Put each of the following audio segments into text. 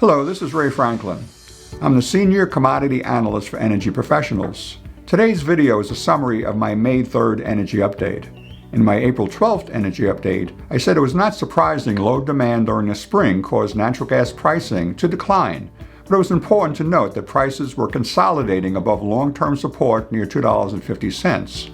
Hello, this is Ray Franklin. I'm the Senior Commodity Analyst for Energy Professionals. Today's video is a summary of my May 3rd energy update. In my April 12th energy update, I said it was not surprising low demand during the spring caused natural gas pricing to decline, but it was important to note that prices were consolidating above long-term support near $2.50.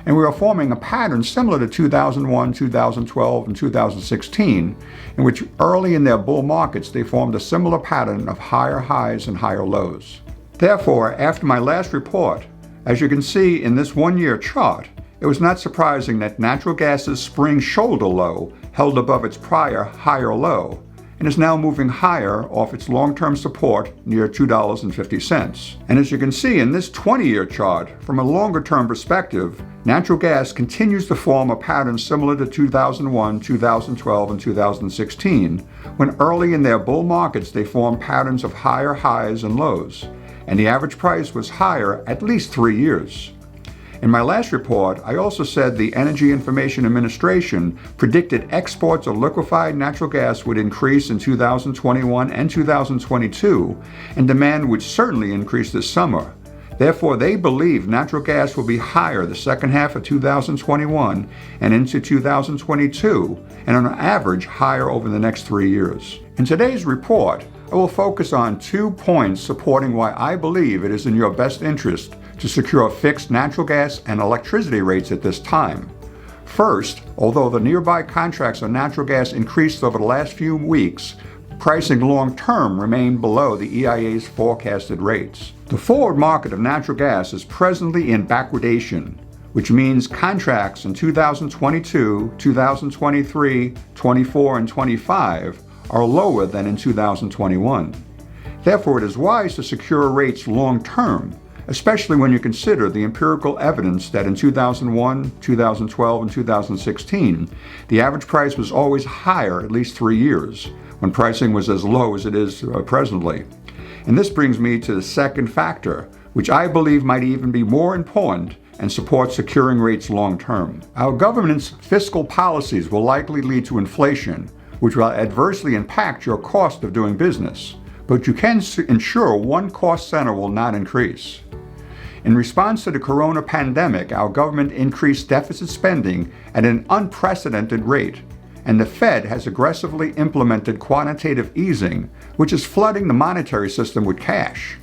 And we are forming a pattern similar to 2001, 2012, and 2016, in which early in their bull markets they formed a similar pattern of higher highs and higher lows. Therefore, after my last report, as you can see in this one-year chart, it was not surprising that natural gas's spring shoulder low held above its prior higher low, and is now moving higher off its long-term support near $2.50. And as you can see in this 20-year chart, from a longer-term perspective, natural gas continues to form a pattern similar to 2001, 2012, and 2016, when early in their bull markets they formed patterns of higher highs and lows, and the average price was higher at least 3 years. In my last report, I also said the Energy Information Administration predicted exports of liquefied natural gas would increase in 2021 and 2022, and demand would certainly increase this summer. Therefore, they believe natural gas will be higher the second half of 2021 and into 2022, and on average higher over the next 3 years. In today's report, I will focus on 2 points supporting why I believe it is in your best interest to secure fixed natural gas and electricity rates at this time. First, although the nearby contracts on natural gas increased over the last few weeks, pricing long-term remained below the EIA's forecasted rates. The forward market of natural gas is presently in backwardation, which means contracts in 2022, 2023, 24, and 25 are lower than in 2021. Therefore, it is wise to secure rates long-term, especially when you consider the empirical evidence that in 2001, 2012, and 2016, the average price was always higher at least 3 years, when pricing was as low as it is presently. And this brings me to the second factor, which I believe might even be more important and support securing rates long-term. Our government's fiscal policies will likely lead to inflation, which will adversely impact your cost of doing business, but you can ensure one cost center will not increase. In response to the corona pandemic, our government increased deficit spending at an unprecedented rate, and the Fed has aggressively implemented quantitative easing, which is flooding the monetary system with cash.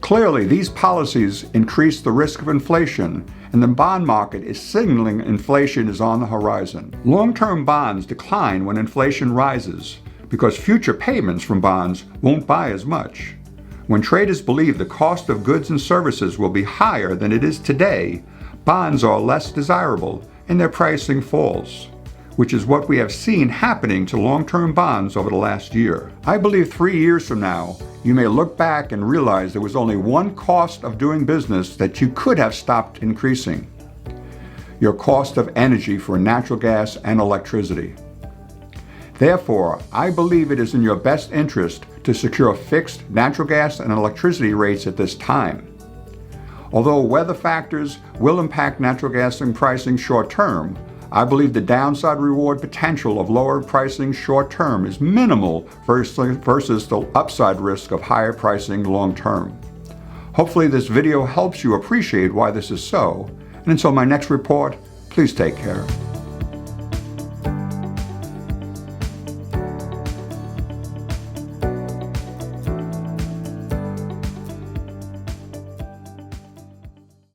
Clearly, these policies increase the risk of inflation, and the bond market is signaling inflation is on the horizon. Long-term bonds decline when inflation rises because future payments from bonds won't buy as much. When traders believe the cost of goods and services will be higher than it is today, bonds are less desirable and their pricing falls, which is what we have seen happening to long-term bonds over the last year. I believe 3 years from now, you may look back and realize there was only one cost of doing business that you could have stopped increasing: your cost of energy for natural gas and electricity. Therefore, I believe it is in your best interest to secure fixed natural gas and electricity rates at this time. Although weather factors will impact natural gas and pricing short-term, I believe the downside reward potential of lower pricing short-term is minimal versus the upside risk of higher pricing long-term. Hopefully this video helps you appreciate why this is so, and until my next report, please take care.